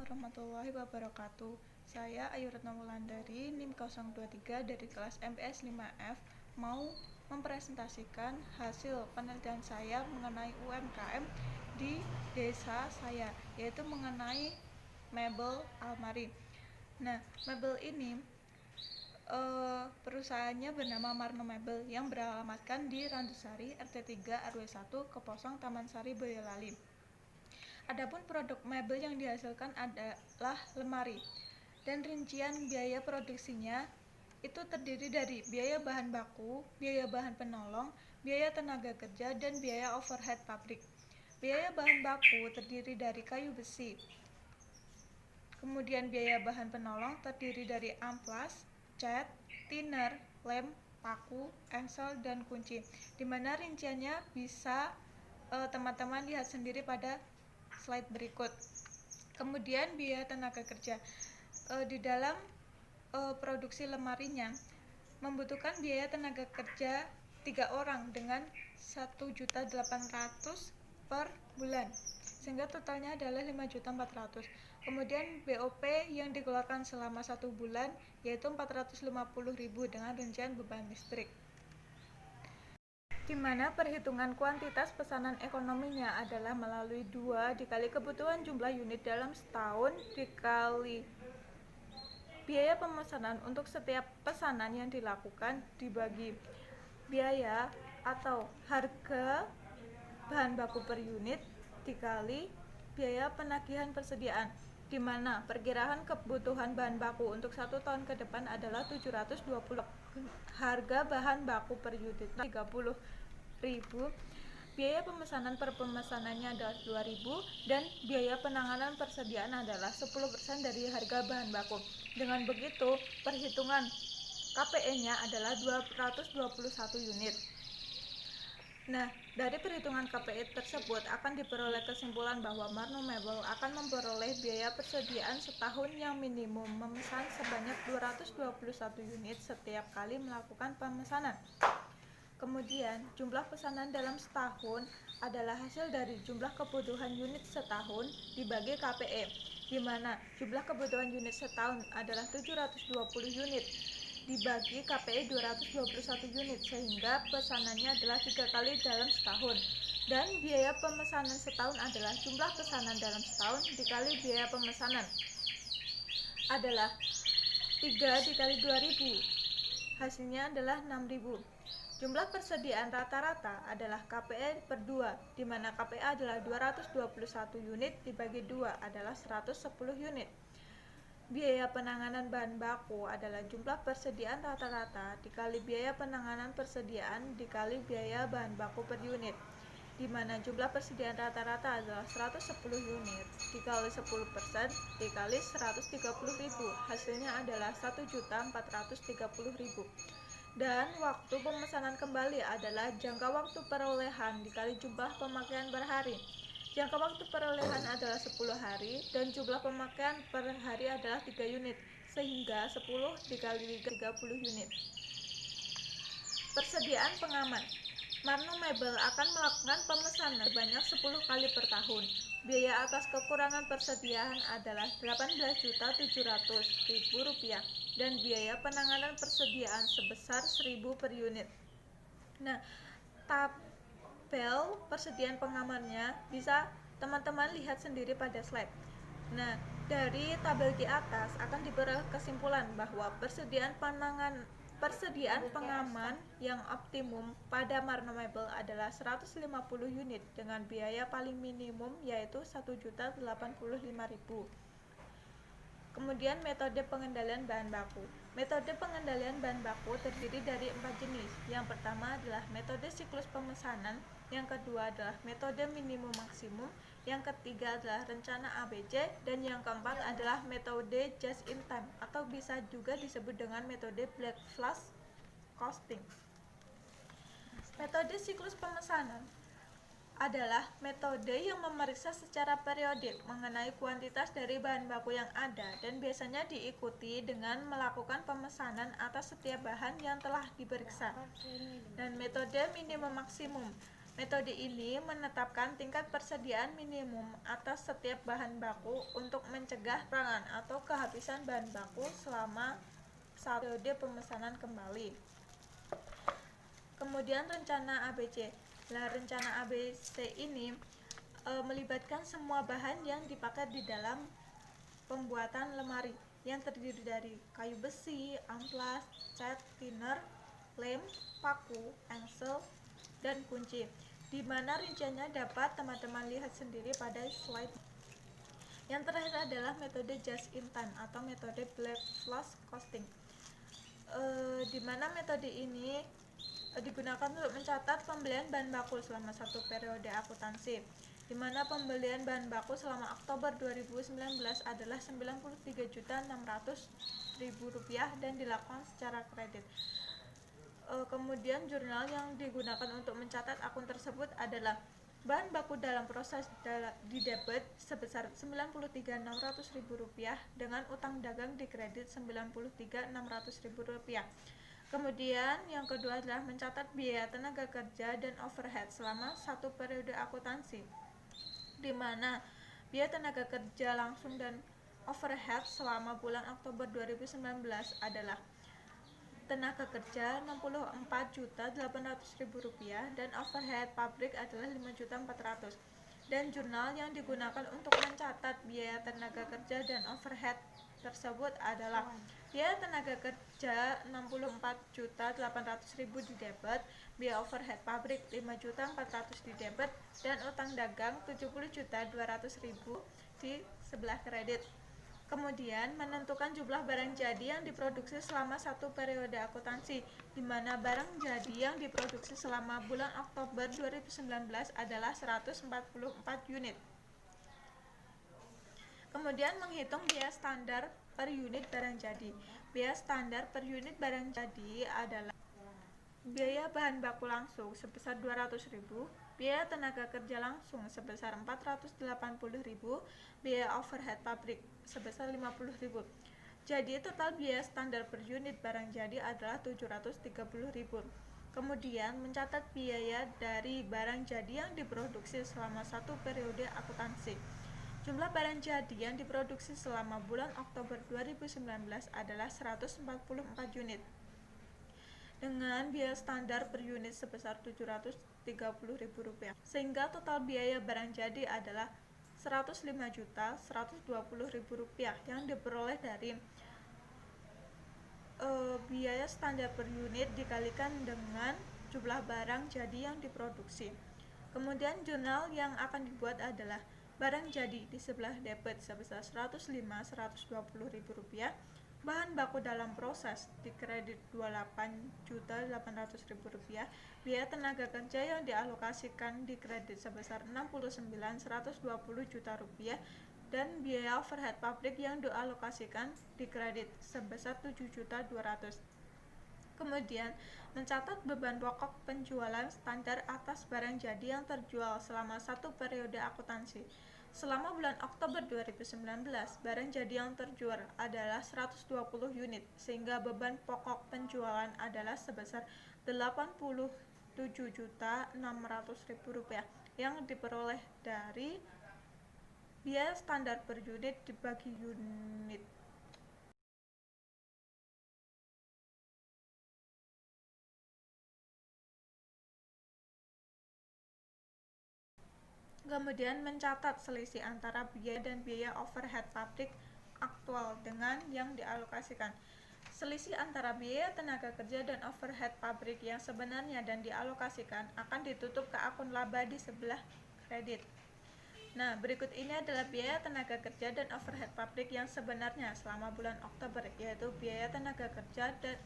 warahmatullahi wabarakatuh. Saya Ayu Retno Wulandari, NIM 023 dari kelas MPS 5F mau mempresentasikan hasil penelitian saya mengenai UMKM di desa saya, yaitu mengenai mebel almari. Nah, mebel ini perusahaannya bernama Marno Mebel yang beralamatkan di Randusari, RT 3 RW 1 Keposong, Taman Sari, Boyolali. Adapun produk mebel yang dihasilkan adalah lemari, dan rincian biaya produksinya itu terdiri dari biaya bahan baku, biaya bahan penolong, biaya tenaga kerja, dan biaya overhead pabrik. Biaya bahan baku terdiri dari kayu besi. Kemudian biaya bahan penolong terdiri dari amplas, cat, thinner, lem, paku, engsel, dan kunci. Dimana rinciannya bisa teman-teman lihat sendiri pada slide berikut. Kemudian biaya tenaga kerja di dalam produksi lemarinya membutuhkan biaya tenaga kerja 3 orang dengan 1.800.000 per bulan, sehingga totalnya adalah 5.400.000. Kemudian BOP yang dikeluarkan selama 1 bulan yaitu 450.000 dengan rincian beban listrik, di mana perhitungan kuantitas pesanan ekonominya adalah melalui 2 dikali kebutuhan jumlah unit dalam setahun dikali biaya pemesanan untuk setiap pesanan yang dilakukan dibagi biaya atau harga bahan baku per unit dikali biaya penagihan persediaan, di mana perkiraan kebutuhan bahan baku untuk 1 tahun ke depan adalah 720. Harga bahan baku per unit 30.000, biaya pemesanan per pemesanannya adalah 2.000, dan biaya penanganan persediaan adalah 10% dari harga bahan baku. Dengan begitu, perhitungan KPE-nya adalah 221 unit. Nah, dari perhitungan KPI tersebut akan diperoleh kesimpulan bahwa Marno Mebel akan memperoleh biaya persediaan setahun yang minimum memesan sebanyak 221 unit setiap kali melakukan pemesanan. Kemudian, jumlah pesanan dalam setahun adalah hasil dari jumlah kebutuhan unit setahun dibagi KPE, di mana jumlah kebutuhan unit setahun adalah 720 unit dibagi KPI 221 unit, sehingga pesanannya adalah 3 kali dalam setahun. Dan biaya pemesanan setahun adalah jumlah pesanan dalam setahun dikali biaya pemesanan adalah 3 dikali 2.000, hasilnya adalah 6.000. Jumlah persediaan rata-rata adalah KPI per 2, di mana KPI adalah 221 unit dibagi 2 adalah 110 unit. Biaya penanganan bahan baku adalah jumlah persediaan rata-rata dikali biaya penanganan persediaan dikali biaya bahan baku per unit, di mana jumlah persediaan rata-rata adalah 110 unit dikali 10% dikali 130.000, hasilnya adalah 1.430.000. Dan waktu pemesanan kembali adalah jangka waktu perolehan dikali jumlah pemakaian per hari. Jangka waktu perolehan adalah 10 hari dan jumlah pemakaian per hari adalah 3 unit, sehingga 10 dikali 30 unit. Persediaan pengaman. Marno Mebel akan melakukan pemesanan sebanyak 10 kali per tahun. Biaya atas kekurangan persediaan adalah Rp18.700.000 dan biaya penanganan persediaan sebesar 1.000 per unit. Nah, tabel persediaan pengamannya bisa teman-teman lihat sendiri pada slide. Nah, dari tabel di atas akan diperoleh kesimpulan bahwa persediaan pengaman yang optimum pada Marno Mebel adalah 150 unit dengan biaya paling minimum yaitu 1.085.000. Kemudian metode pengendalian bahan baku. Metode pengendalian bahan baku terdiri dari 4 jenis. Yang pertama adalah metode siklus pemesanan, yang kedua adalah metode minimum maksimum, yang ketiga adalah rencana ABC, dan yang keempat adalah metode just in time atau bisa juga disebut dengan metode black flash costing. Metode siklus pemesanan adalah metode yang memeriksa secara periodik mengenai kuantitas dari bahan baku yang ada dan biasanya diikuti dengan melakukan pemesanan atas setiap bahan yang telah diperiksa. Dan metode minimum maksimum. Metode ini menetapkan tingkat persediaan minimum atas setiap bahan baku untuk mencegah kekurangan atau kehabisan bahan baku selama periode pemesanan kembali. Kemudian rencana ABC. Nah, rencana ABC ini melibatkan semua bahan yang dipakai di dalam pembuatan lemari yang terdiri dari kayu besi, amplas, cat, thinner, lem, paku, engsel, dan kunci, di mana rinciannya dapat teman-teman lihat sendiri pada slide. Yang terakhir adalah metode just in time atau metode black flash costing, di mana metode ini digunakan untuk mencatat pembelian bahan baku selama satu periode akuntansi, di mana pembelian bahan baku selama Oktober 2019 adalah Rp93.600.000 dan dilakukan secara kredit. Kemudian jurnal yang digunakan untuk mencatat akun tersebut adalah bahan baku dalam proses di debit sebesar Rp93.600.000 dengan utang dagang di kredit Rp93.600.000. Kemudian yang kedua adalah mencatat biaya tenaga kerja dan overhead selama satu periode akuntansi, di mana biaya tenaga kerja langsung dan overhead selama bulan Oktober 2019 adalah tenaga kerja Rp64.800.000 dan overhead pabrik adalah Rp5.400.000. Dan jurnal yang digunakan untuk mencatat biaya tenaga kerja dan overhead tersebut adalah biaya tenaga kerja Rp64.800.000 di debit, biaya overhead pabrik Rp5.400.000 di debit, dan utang dagang Rp70.200.000 di sebelah kredit. Kemudian menentukan jumlah barang jadi yang diproduksi selama satu periode akuntansi, di mana barang jadi yang diproduksi selama bulan Oktober 2019 adalah 144 unit. Kemudian menghitung biaya standar per unit barang jadi. Biaya standar per unit barang jadi adalah biaya bahan baku langsung sebesar Rp200.000, biaya tenaga kerja langsung sebesar Rp480.000, biaya overhead pabrik sebesar Rp50.000. Jadi total biaya standar per unit barang jadi adalah Rp730.000. Kemudian mencatat biaya dari barang jadi yang diproduksi selama satu periode akuntansi. Jumlah barang jadi yang diproduksi selama bulan Oktober 2019 adalah 144 unit, dengan biaya standar per unit sebesar Rp730.000, sehingga total biaya barang jadi adalah Rp105.120.000 yang diperoleh dari biaya standar per unit dikalikan dengan jumlah barang jadi yang diproduksi. Kemudian jurnal yang akan dibuat adalah barang jadi di sebelah debit sebesar Rp105.120.000, bahan baku dalam proses di kredit Rp28.800.000, biaya tenaga kerja yang dialokasikan di kredit sebesar Rp69.120 juta, dan biaya overhead pabrik yang dialokasikan di kredit sebesar Rp7.200.000. Kemudian mencatat beban pokok penjualan standar atas barang jadi yang terjual selama satu periode akuntansi. Selama bulan Oktober 2019, barang jadi yang terjual adalah 120 unit, sehingga beban pokok penjualan adalah sebesar Rp87.600.000 yang diperoleh dari biaya standar per unit dibagi unit. Kemudian mencatat selisih antara biaya dan biaya overhead pabrik aktual dengan yang dialokasikan. Selisih antara biaya tenaga kerja dan overhead pabrik yang sebenarnya dan dialokasikan akan ditutup ke akun laba di sebelah kredit. Nah, berikut ini adalah biaya tenaga kerja dan overhead pabrik yang sebenarnya selama bulan Oktober, yaitu biaya tenaga kerja dan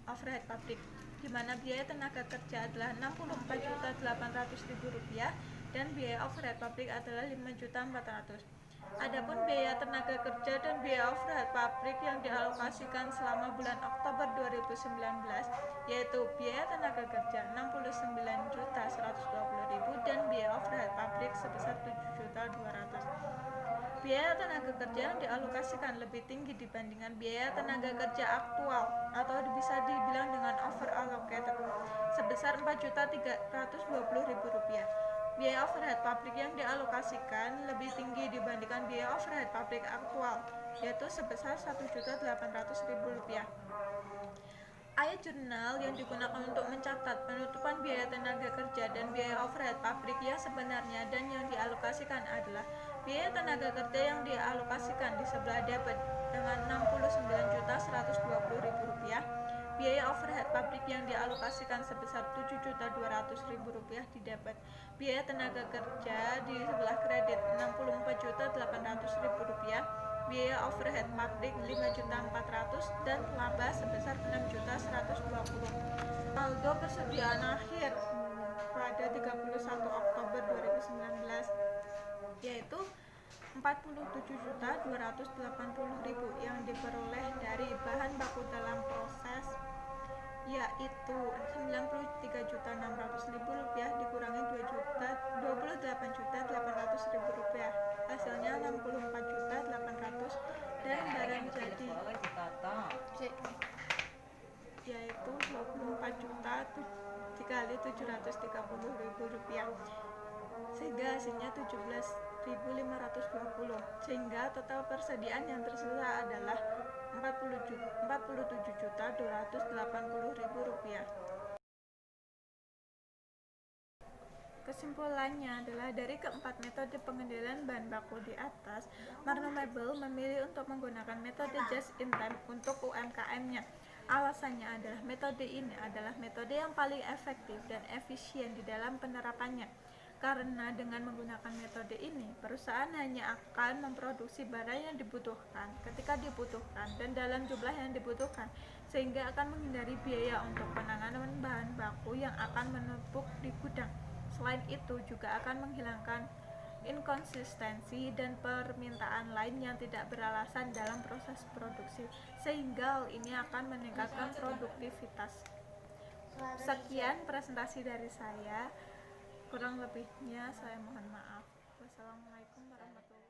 overhead pabrik, di mana biaya tenaga kerja adalah Rp64.800.000 dan biaya overhead pabrik adalah Rp5.400.000. Adapun biaya tenaga kerja dan biaya overhead pabrik yang dialokasikan selama bulan Oktober 2019, yaitu biaya tenaga kerja Rp69.120.000 dan biaya overhead pabrik sebesar Rp7.200.000. Biaya tenaga kerja yang dialokasikan lebih tinggi dibandingkan biaya tenaga kerja aktual atau bisa dibilang dengan over allocated sebesar Rp4.320.000. Biaya overhead pabrik yang dialokasikan lebih tinggi dibandingkan biaya overhead pabrik aktual, yaitu sebesar Rp1.800.000. Ayat jurnal yang digunakan untuk mencatat penutupan biaya tenaga kerja dan biaya overhead pabrik yang sebenarnya dan yang dialokasikan adalah biaya tenaga kerja yang dialokasikan di sebelah debit dengan Rp69.120.000, biaya overhead pabrik yang dialokasikan sebesar Rp7.200.000 di debit, biaya tenaga kerja di sebelah kredit Rp64.800.000, biaya overhead pabrik Rp5.400.000 dan laba sebesar Rp6.120.000. Saldo persediaan akhir pada 31 Oktober 2019 yaitu Rp47.280.000 yang diperoleh dari bahan baku dalam proses, yaitu Rp93.600.000 dikurangi Rp28.800.000, hasilnya Rp64.800.000, dan barang jadi yaitu Rp24 dikali Rp730.000 sehingga hasilnya Rp17.520, sehingga total persediaan yang tersisa adalah Rp47.280.000. Kesimpulannya adalah dari keempat metode pengendalian bahan baku di atas, Magno Mebel memilih untuk menggunakan metode just in time untuk UMKM-nya. Alasannya adalah metode ini adalah metode yang paling efektif dan efisien di dalam penerapannya. Karena dengan menggunakan metode ini, perusahaan hanya akan memproduksi barang yang dibutuhkan ketika dibutuhkan dan dalam jumlah yang dibutuhkan, sehingga akan menghindari biaya untuk penanganan bahan baku yang akan menumpuk di gudang. Selain itu juga akan menghilangkan inkonsistensi dan permintaan lain yang tidak beralasan dalam proses produksi, sehingga hal ini akan meningkatkan produktivitas. Sekian presentasi dari saya, kurang lebihnya saya mohon maaf. Wassalamualaikum warahmatullahi wabarakatuh.